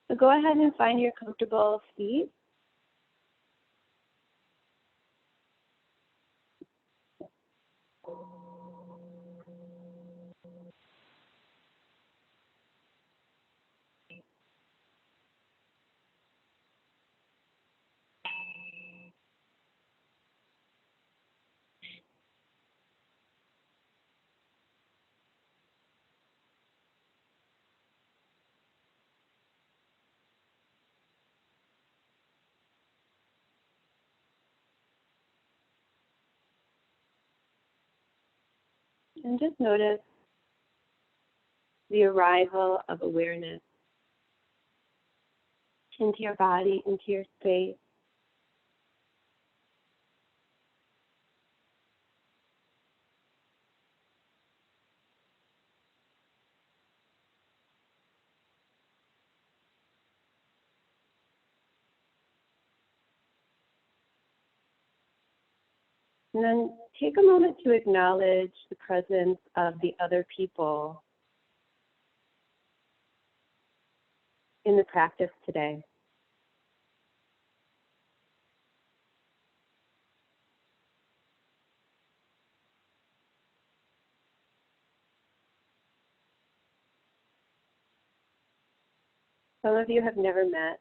So go ahead and find your comfortable seat. And just notice the arrival of awareness into your body, into your space. And then take a moment to acknowledge the presence of the other people in the practice today. Some of you have never met.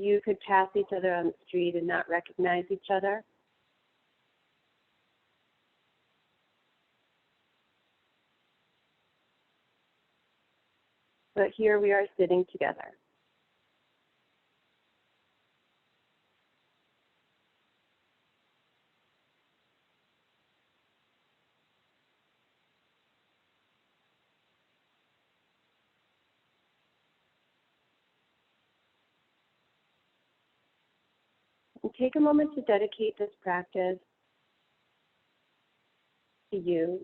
You could pass each other on the street and not recognize each other. But here we are sitting together. And take a moment to dedicate this practice to you.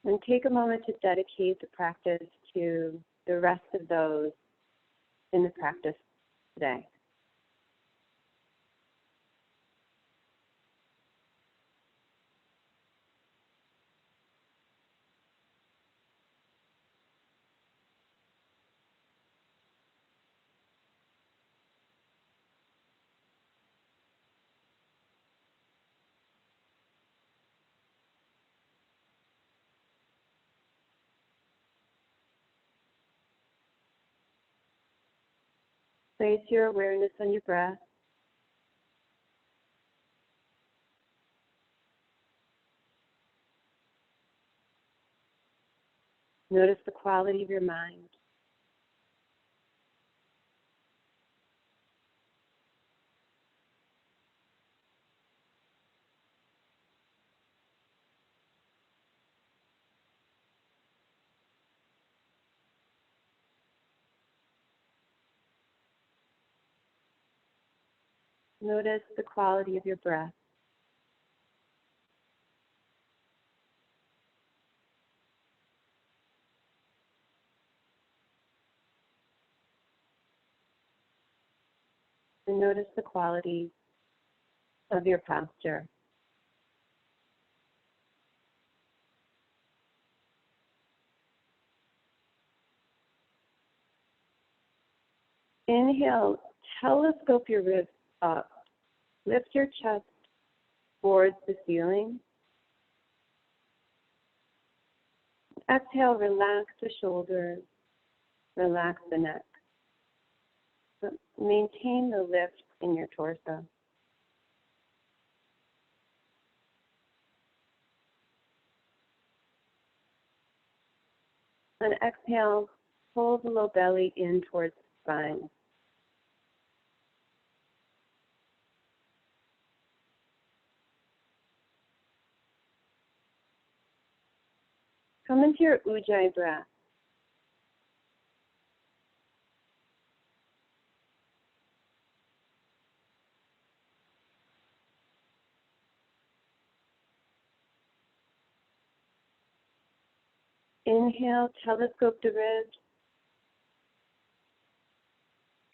And take a moment to dedicate the practice to the rest of those in the practice today. Place your awareness on your breath. Notice the quality of your mind. Notice the quality of your breath. And notice the quality of your posture. Inhale, telescope your ribs up. Lift your chest towards the ceiling. Exhale, relax the shoulders, relax the neck. But maintain the lift in your torso. And exhale, pull the low belly in towards the spine. Come into your Ujjayi breath. Inhale, telescope the ribs.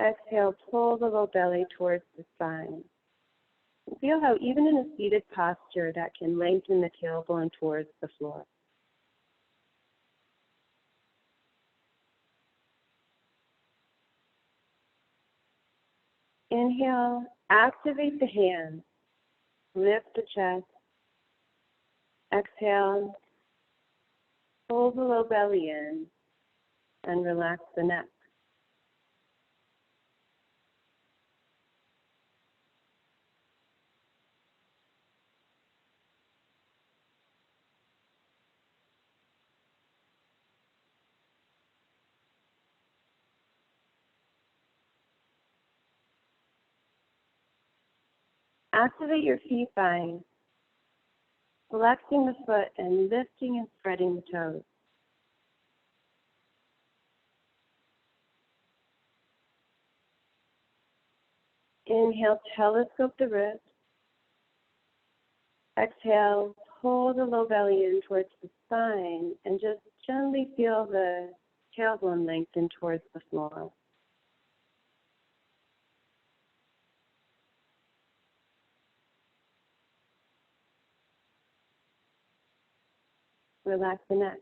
Exhale, pull the low belly towards the spine. Feel how even in a seated posture that can lengthen the tailbone towards the floor. Inhale, activate the hands. Lift the chest. Exhale, pull the low belly in and relax the neck. Activate your feet by flexing the foot and lifting and spreading the toes. Inhale, telescope the ribs. Exhale, pull the low belly in towards the spine and just gently feel the tailbone lengthen towards the floor. Relax the neck.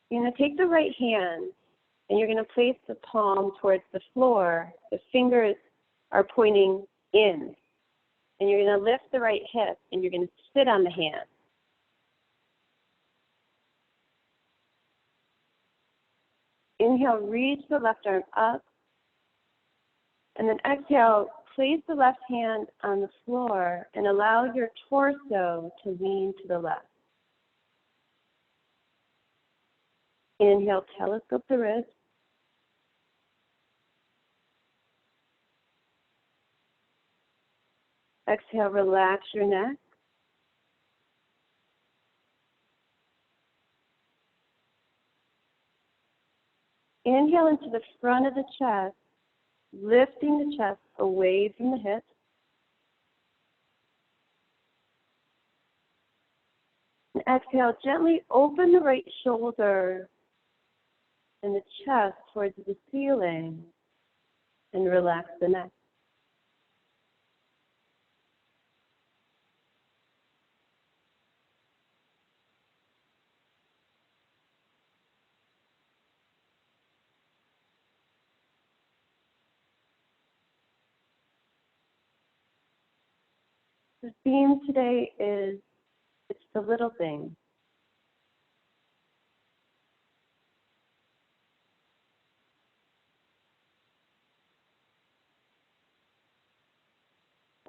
You're going to take the right hand and you're going to place the palm towards the floor. The fingers are pointing in. And you're going to lift the right hip and you're going to sit on the hand. Inhale, reach the left arm up. And then exhale, place the left hand on the floor and allow your torso to lean to the left. Inhale, telescope the wrist. Exhale, relax your neck. Inhale into the front of the chest, lifting the chest away from the hips. And exhale, gently open the right shoulder and the chest towards the ceiling and relax the neck. The theme today is it's the little things.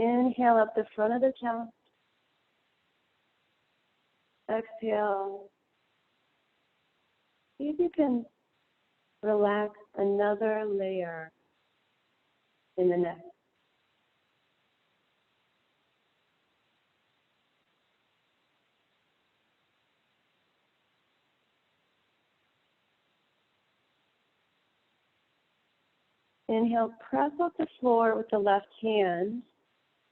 Inhale up the front of the chest. Exhale. See if you can relax another layer in the neck. Inhale, press off the floor with the left hand.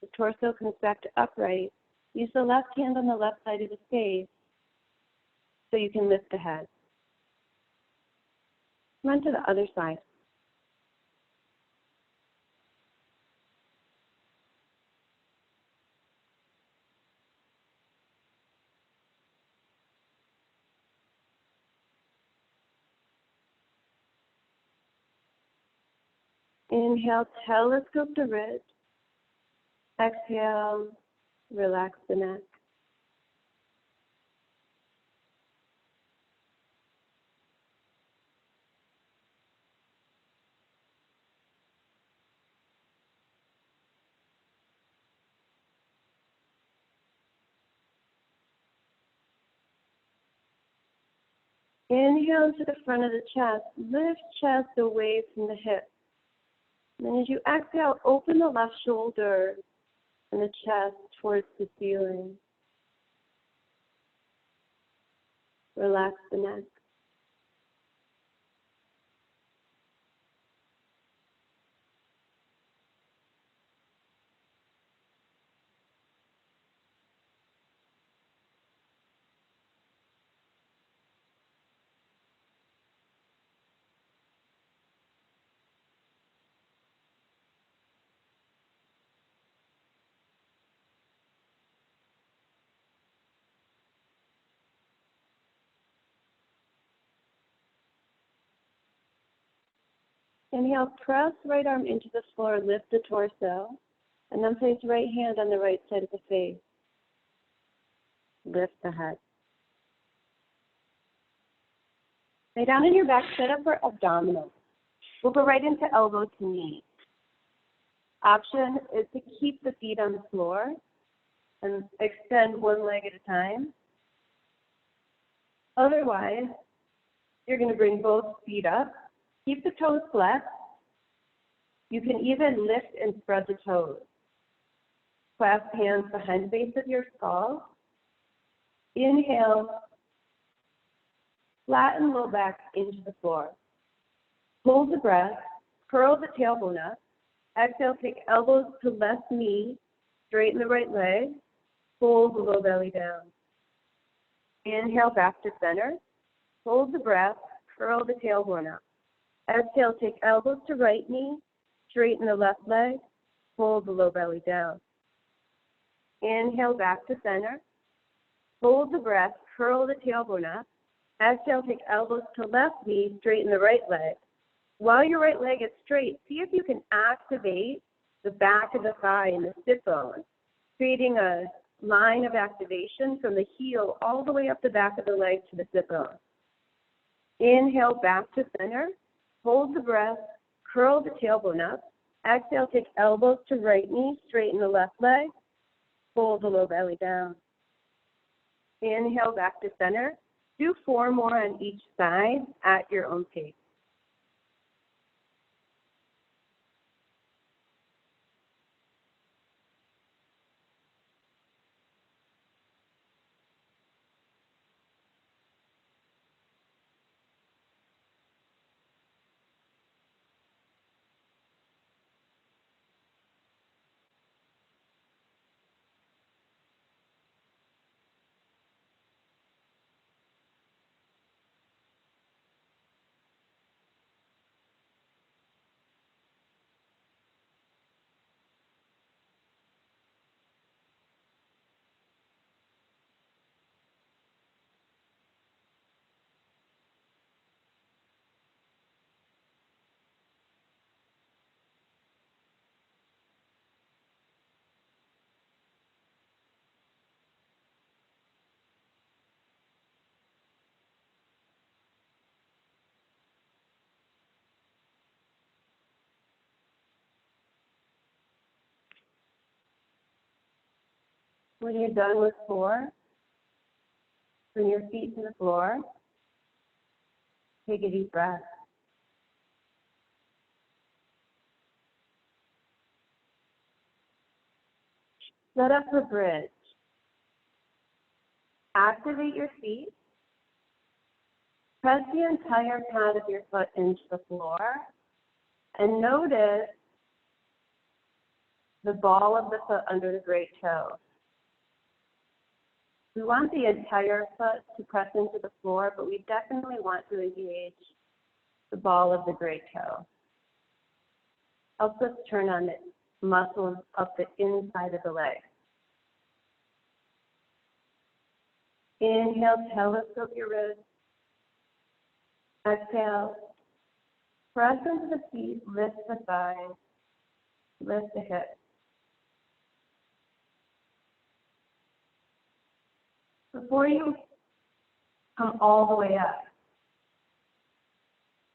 The torso comes back to upright. Use the left hand on the left side of the face so you can lift the head. Come on to the other side. Inhale, telescope the wrist. Exhale, relax the neck. Inhale to the front of the chest. Lift chest away from the hips. And then as you exhale, open the left shoulder and the chest towards the ceiling. Relax the neck. Inhale, press right arm into the floor, lift the torso, and then place right hand on the right side of the face. Lift the head. Lay down on your back, set up for abdominals. We'll go right into elbow to knee. Option is to keep the feet on the floor and extend one leg at a time. Otherwise, you're going to bring both feet up. Keep the toes flat. You can even lift and spread the toes. Clasp hands behind the base of your skull. Inhale. Flatten low back into the floor. Hold the breath. Curl the tailbone up. Exhale, take elbows to left knee. Straighten the right leg. Fold the low belly down. Inhale back to center. Hold the breath. Curl the tailbone up. Exhale, take elbows to right knee. Straighten the left leg. Fold the low belly down. Inhale back to center. Hold the breath. Curl the tailbone up. Exhale, take elbows to left knee. Straighten the right leg. While your right leg is straight, see if you can activate the back of the thigh and the sit bone, creating a line of activation from the heel all the way up the back of the leg to the sit bone. Inhale back to center. Hold the breath. Curl the tailbone up. Exhale, take elbows to right knee. Straighten the left leg. Fold the low belly down. Inhale back to center. Do 4 more on each side at your own pace. When you're done with 4, bring your feet to the floor. Take a deep breath. Set up for bridge. Activate your feet. Press the entire pad of your foot into the floor. And notice the ball of the foot under the great toe. We want the entire foot to press into the floor, but we definitely want to engage the ball of the great toe. Helps us turn on the muscles up the inside of the leg. Inhale, telescope your wrist. Exhale, press into the feet, lift the thighs, lift the hips. Before you come all the way up,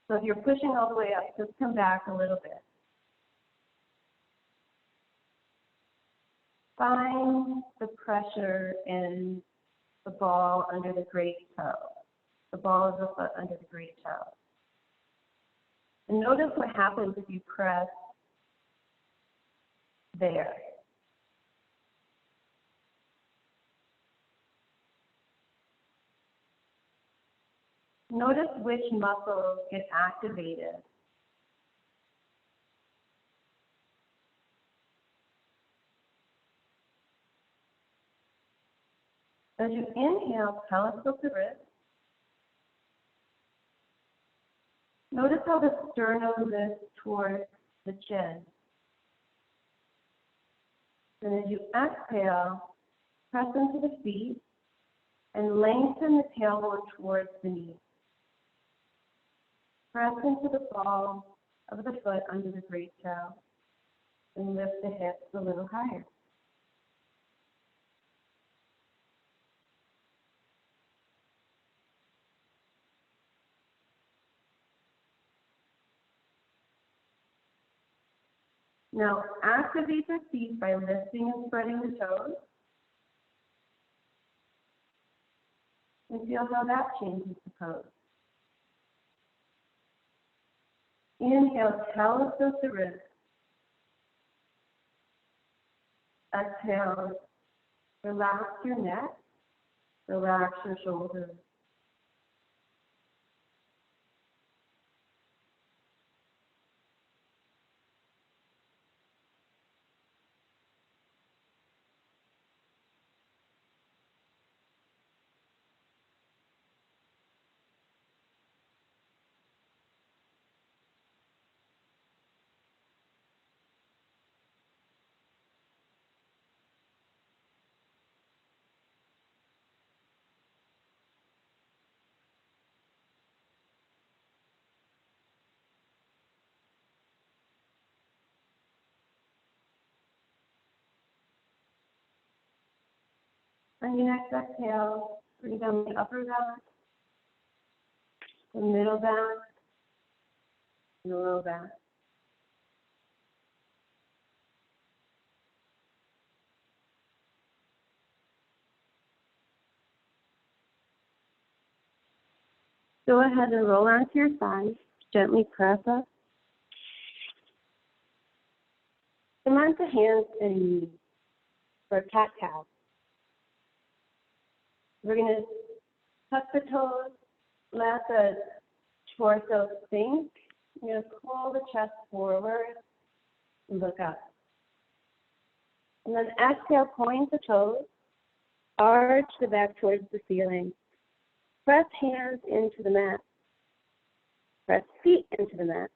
so if you're pushing all the way up, just come back a little bit. Find the pressure in the ball under the great toe. the ball of the foot under the great toe. And notice what happens if you press there. Notice which muscles get activated. As you inhale, telescope the wrist. Notice how the sternum lifts towards the chin. And as you exhale, press into the feet and lengthen the tailbone towards the knee. Press into the ball of the foot under the great toe and lift the hips a little higher. Now activate the feet by lifting and spreading the toes. And feel how that changes the pose. Inhale, telescope the wrist. Exhale, relax your neck, relax your shoulders. On your next exhale, bring down the upper back, the middle back, and the low back. Go ahead and roll onto your side. Gently press up. Come onto hands and knees for cat-cow. We're going to tuck the toes, let the torso sink. You're going to pull the chest forward and look up. And then exhale, point the toes, arch the back towards the ceiling. Press hands into the mat. Press feet into the mat.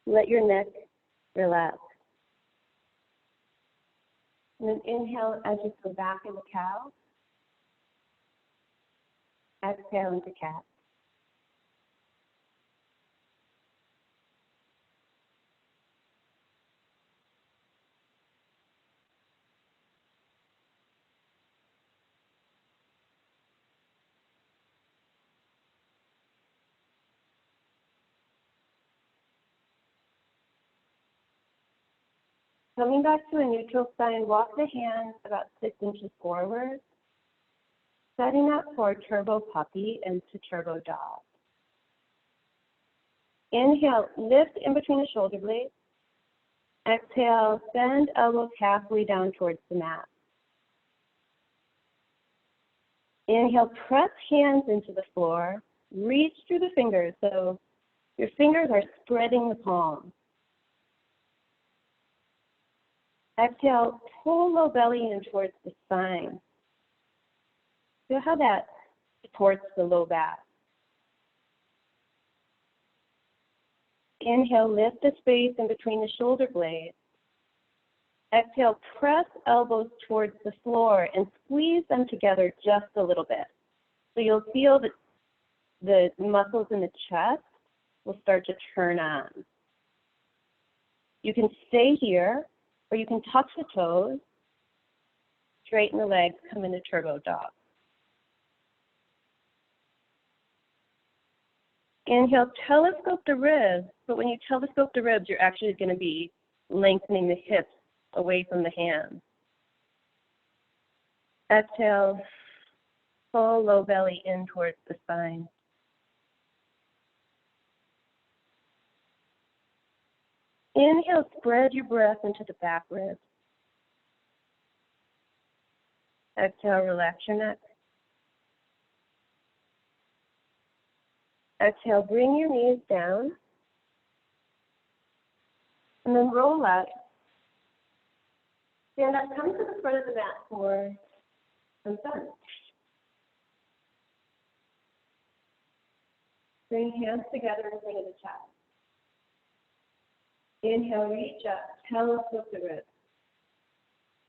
Let your neck relax. And then inhale as you go back into cow. Exhale into cat. Coming back to a neutral spine, walk the hands about 6 inches forward, setting up for turbo puppy into turbo dog. Inhale, lift in between the shoulder blades. Exhale, bend elbows halfway down towards the mat. Inhale, press hands into the floor, reach through the fingers so your fingers are spreading the palms. Exhale, pull low belly in towards the spine. Feel how that supports the low back. Inhale, lift the space in between the shoulder blades. Exhale, press elbows towards the floor and squeeze them together just a little bit. So you'll feel that the muscles in the chest will start to turn on. You can stay here, or you can touch the toes, straighten the legs, come into turbo dog. Inhale, telescope the ribs, but when you telescope the ribs, you're actually going to be lengthening the hips away from the hands. Exhale, Pull low belly in towards the spine. Inhale, spread your breath into the back ribs. Exhale, relax your neck. Exhale, bring your knees down. And then roll up. Stand up, come to the front of the mat for some sun. Bring hands together in front of the chest. Inhale, reach up, pelvis with the ribs.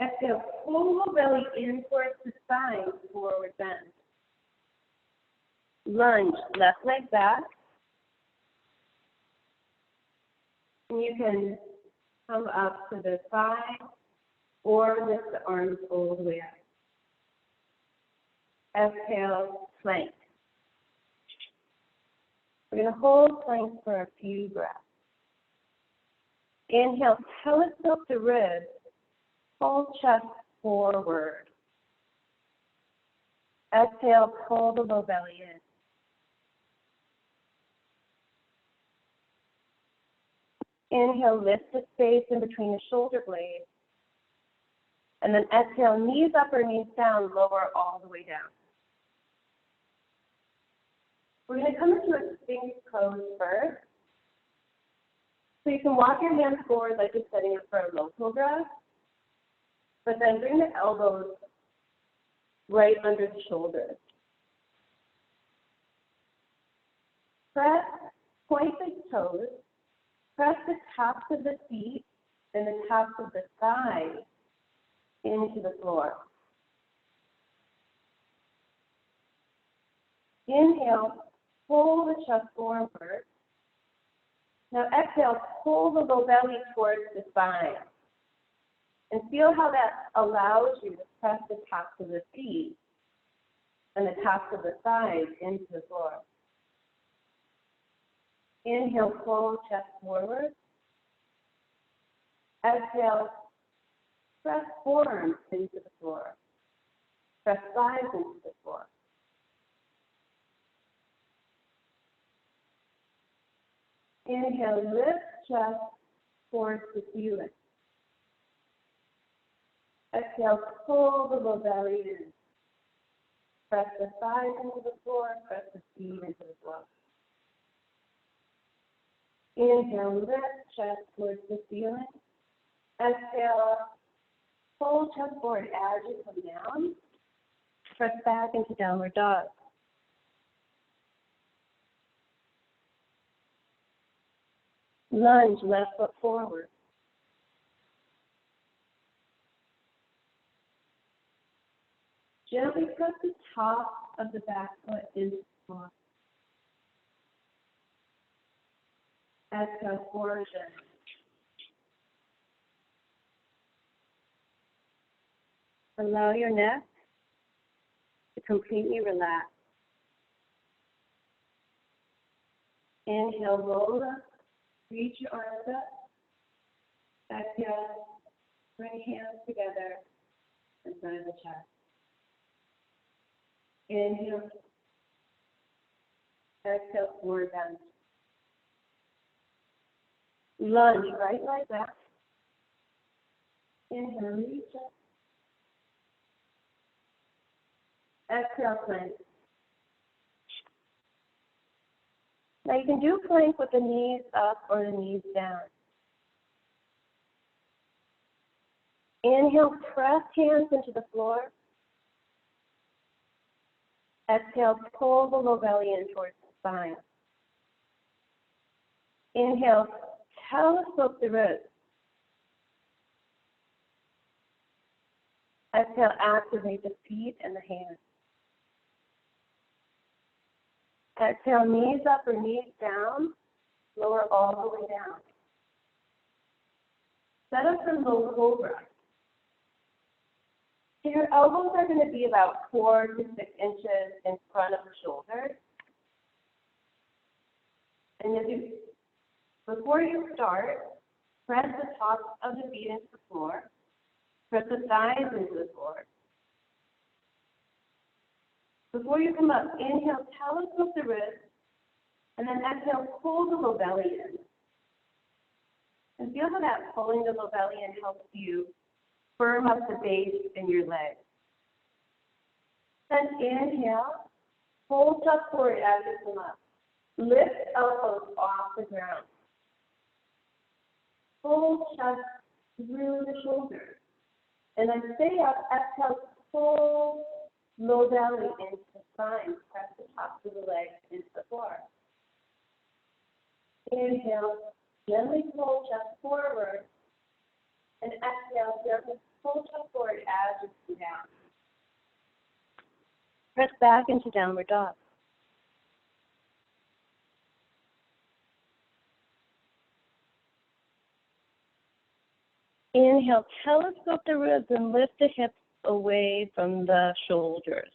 Exhale, pull the belly in towards the spine, forward bend. Lunge, left leg back. And you can come up to the side or lift the arms all the way up. Exhale, plank. We're going to hold plank for a few breaths. Inhale, telescope the ribs, pull chest forward. Exhale, pull the low belly in. Inhale, lift the space in between the shoulder blades. And then exhale, knees up or knees down, lower all the way down. We're going to come into a Sphinx pose first. So you can walk your hands forward like you're setting up for a local breath, but then bring the elbows right under the shoulders. Press, point the toes, press the tops of the feet and the tops of the thighs into the floor. Inhale, pull the chest forward. Now exhale, pull the low belly towards the spine. And feel how that allows you to press the tops of the feet and the tops of the thighs into the floor. Inhale, pull chest forward. Exhale, press forearms into the floor. Press thighs into the floor. Inhale, lift chest towards the ceiling. Exhale, pull the low belly in. Press the thighs into the floor, press the feet into the floor. Inhale, lift chest towards the ceiling. Exhale, pull chest forward as you come down. Press back into downward dog. Lunge, left foot forward. Gently press the top of the back foot into the floor. Exhale, forward bend. Allow your neck to completely relax. Inhale, roll up, reach your arms up. Exhale, bring hands together in front of the chest. Inhale, exhale, forward bend. Lunge, right leg back. Inhale, reach up. Exhale, plank. Now you can do plank with the knees up or the knees down. Inhale, press hands into the floor. Exhale, pull the low belly in towards the spine. Inhale, telescope the ribs. Exhale, activate the feet and the hands. Exhale, knees up or knees down, lower all the way down. Set up for low cobra. So your elbows are going to be about 4 to 6 inches in front of the shoulders. And before you start, press the tops of the feet into the floor. Press the thighs into the floor. Before you come up, inhale, telescope the wrist, and then exhale, pull the low belly in. And feel how that pulling the low belly in helps you firm up the base in your legs. Then inhale, pull chest forward as you come up. Lift elbows off the ground. Pull chest through the shoulders. And then stay up, exhale, pull low belly into the spine. Press the tops of the legs into the floor. Inhale, gently pull chest forward. And exhale, gently pull chest forward as you come down. Press back into downward dog. Inhale, telescope the ribs and lift the hips away from the shoulders.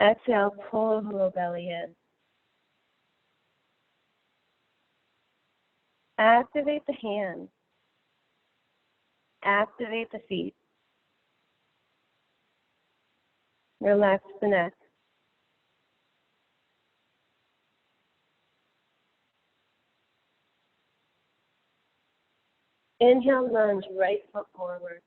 Exhale, pull the low belly in. Activate the hands. Activate the feet. Relax the neck. Inhale, lunge, right foot forward.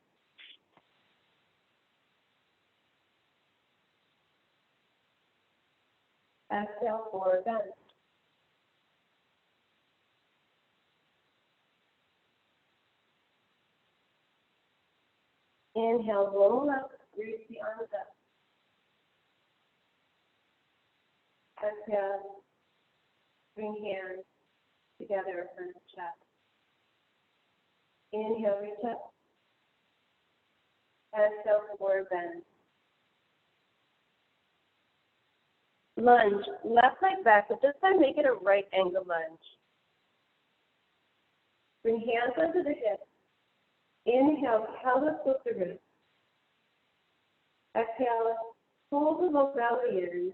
Exhale, forward bend. Inhale, roll up, reach the arms up. Exhale, bring hands together in front of the chest. Inhale, reach up. Exhale, forward bend. Lunge, left leg back, but this time make it a right angle lunge. Bring hands under the hips. Inhale, telescope the wrist. Exhale, pull the low belly in.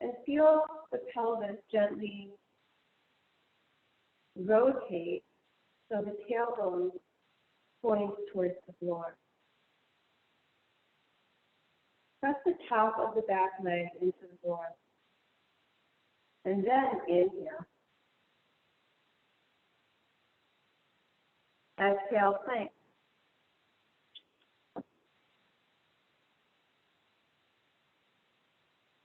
And feel the pelvis gently rotate so the tailbone points towards the floor. Press the top of the back leg into the floor. And then inhale. Exhale, plank.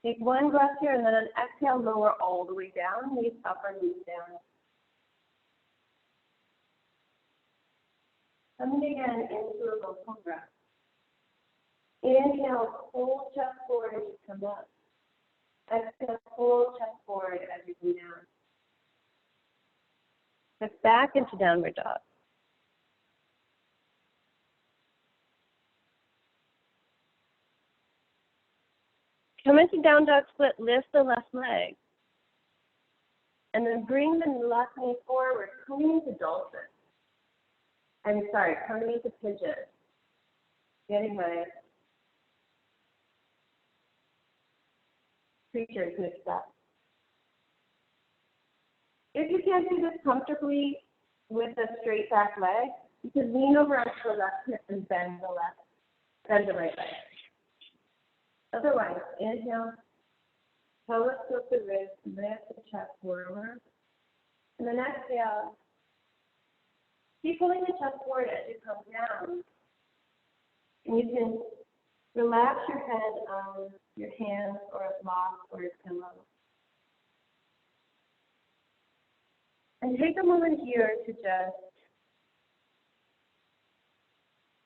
Take one breath here, and then on exhale, lower all the way down, knees up or knees down. Coming again into a local breath. Inhale, pull chest forward as you come up. Exhale, pull chest forward as you come down. Step back into downward dog. Come into down dog split, lift the left leg. And then bring the left knee forward, coming into dolphin. Coming into pigeon. Getting my creatures mixed up. If you can't do this comfortably with a straight back leg, you can lean over onto the left hip and bend the right leg. Otherwise, inhale, telescope the wrist, lift the chest forward, and then exhale. Keep pulling the chest forward as you come down. And you can relax your head on your hands or a block or a pillow. And take a moment here to just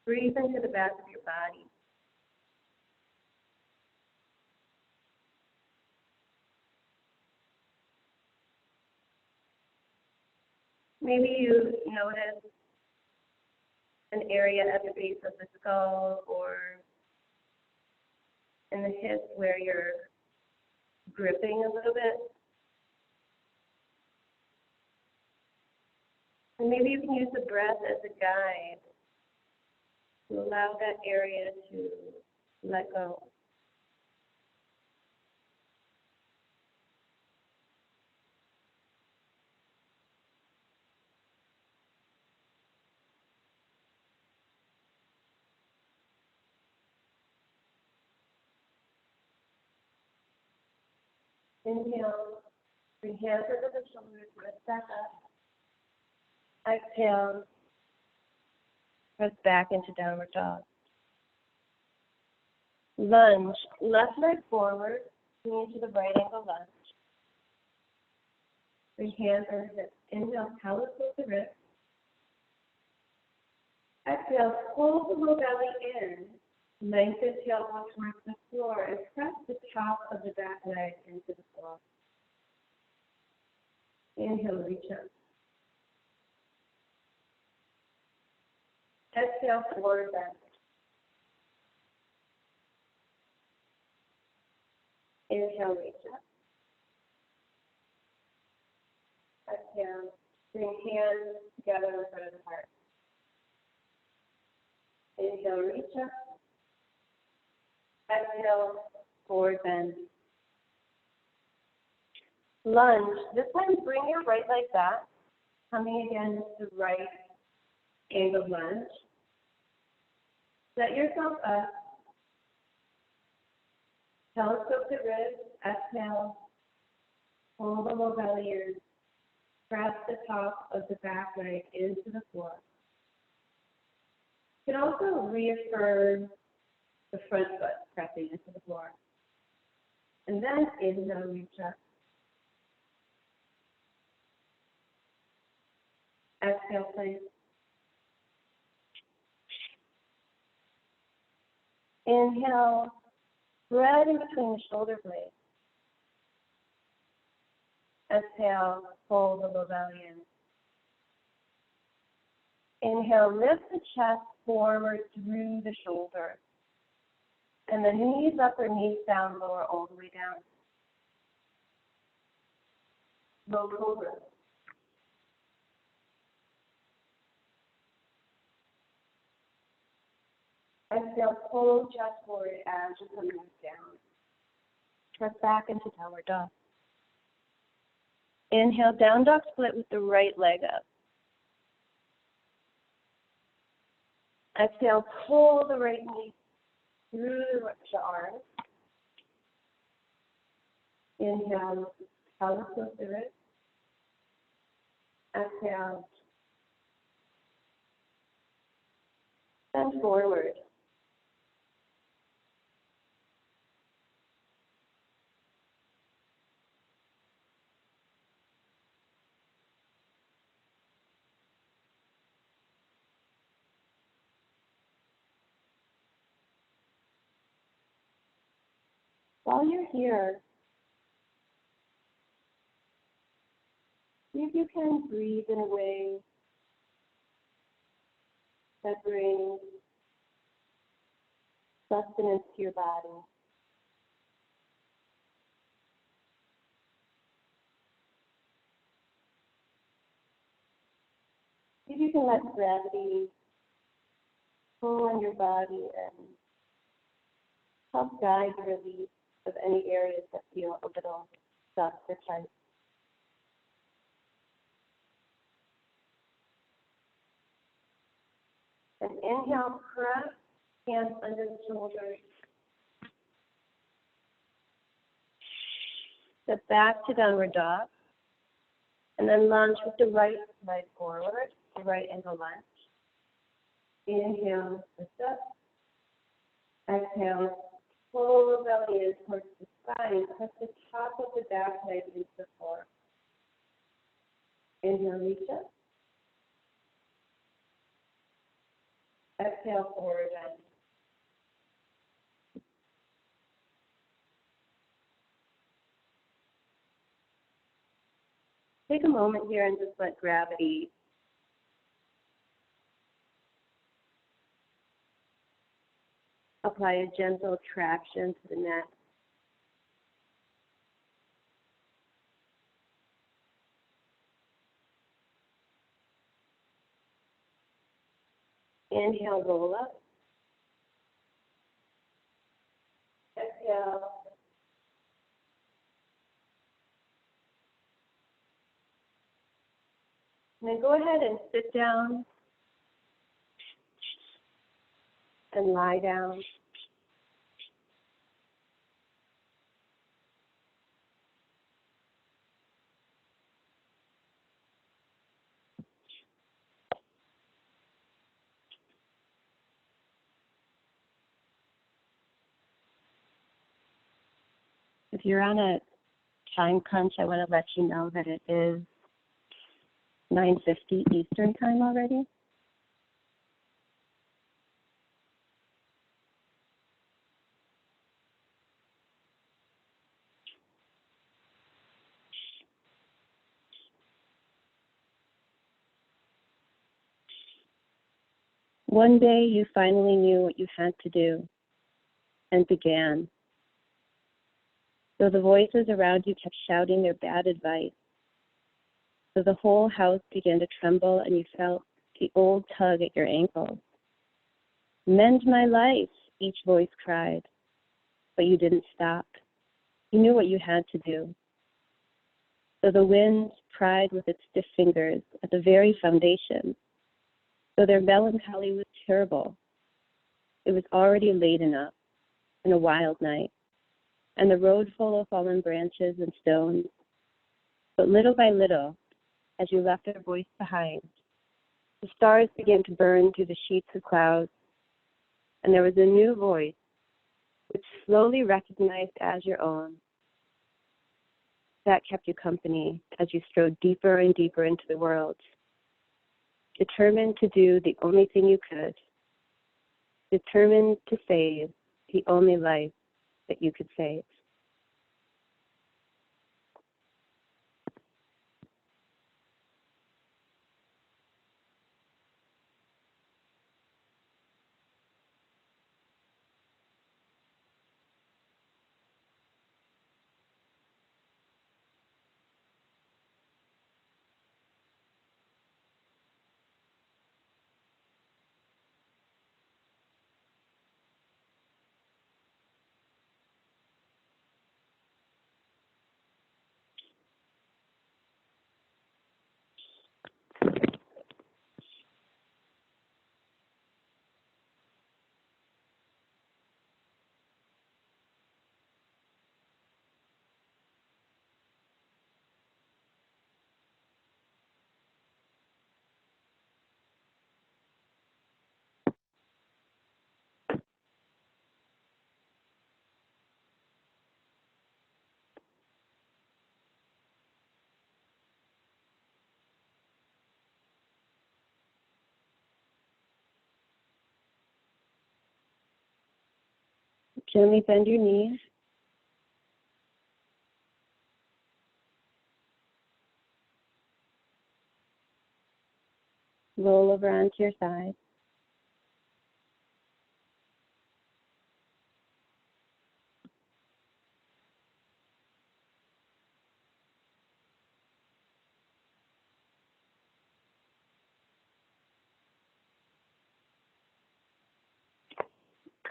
breathe into the back of your body. Maybe you notice an area at the base of the skull or in the hip where you're gripping a little bit. And maybe you can use the breath as a guide to allow that area to let go. Inhale, bring hands over the shoulders, lift back up. Exhale, press back into downward dog. Lunge, left leg forward, knee to the right ankle lunge. Bring hands over hips. Inhale, pelvis with the wrist. Exhale, pull the low belly in. Lengthen tailbone towards the floor and press the top of the back leg into the floor. Inhale, reach up. Exhale, forward bend. Inhale, reach up. Exhale, bring hands together in front of the heart. Inhale, reach up. Exhale, forward bend. Lunge. This time, bring your right leg back, coming again to the right angle lunge. Set yourself up. Telescope the ribs. Exhale. Pull the low belly in. Press the top of the back leg into the floor. You can also reaffirm the front foot pressing into the floor. And then inhale, reach up. Exhale, please. Inhale, thread in between the shoulder blades. Exhale, pull the low belly in. Inhale, lift the chest forward through the shoulder. And the knees up or knees down, lower all the way down. Low cobra. Exhale, pull chest forward as you come down. Press back into downward dog. Inhale, down dog split with the right leg up. Exhale, pull the right knee through the arms. Inhale, pelvis with the wrist. Exhale, bend forward. While you're here, see if you can breathe in a way that brings sustenance to your body. See if you can let gravity pull on your body and help guide the release of any areas that feel a little stuck or tight. And inhale, press hands under the shoulders. Step back to downward dog. And then lunge with the right leg forward, the right ankle lunge. Inhale, lift up. Exhale, pull the belly in towards the spine. Press the top of the back leg into the floor. Inhale, reach up. Exhale, forward bend. Take a moment here and just let gravity apply a gentle traction to the neck. Inhale, roll up. Exhale. And then go ahead and sit down and lie down. If you're on a time crunch, I want to let you know that it is 9:50 Eastern time already. One day you finally knew what you had to do and began. So the voices around you kept shouting their bad advice. So the whole house began to tremble and you felt the old tug at your ankles. Mend my life, each voice cried, but you didn't stop. You knew what you had to do. So the wind pried with its stiff fingers at the very foundation. So their melancholy was terrible. It was already late enough in a wild night, and the road full of fallen branches and stones. But little by little, as you left their voice behind, the stars began to burn through the sheets of clouds, and there was a new voice which slowly recognized as your own. That kept you company as you strode deeper and deeper into the world, determined to do the only thing you could, determined to save the only life that you could save. Gently bend your knees. Roll over onto your side.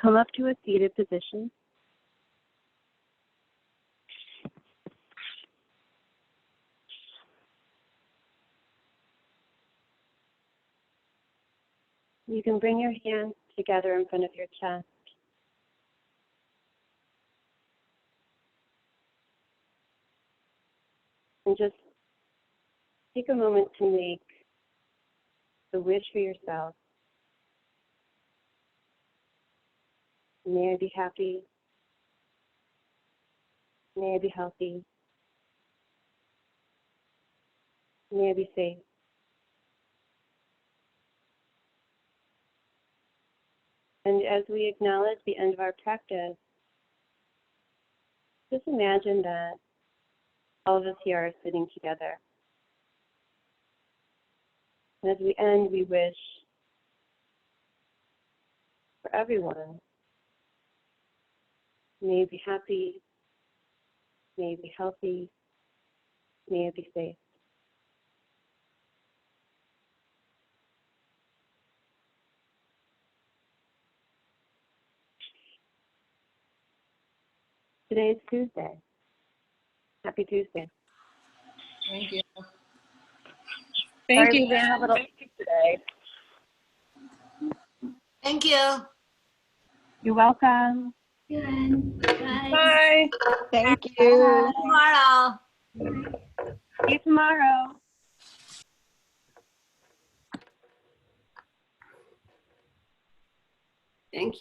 Come up to a seated position. You can bring your hands together in front of your chest. And just take a moment to make the wish for yourself. May I be happy. May I be healthy. May I be safe. And as we acknowledge the end of our practice, just imagine that all of us here are sitting together. And as we end, we wish for everyone. May you be happy. May you be healthy. May you be safe. Today is Tuesday. Happy Tuesday. Thank you. Thank Sorry you. we didn't have a little today. Thank you. You're welcome. Bye. Bye. Thank you. Bye. Tomorrow. See you tomorrow. Thank you.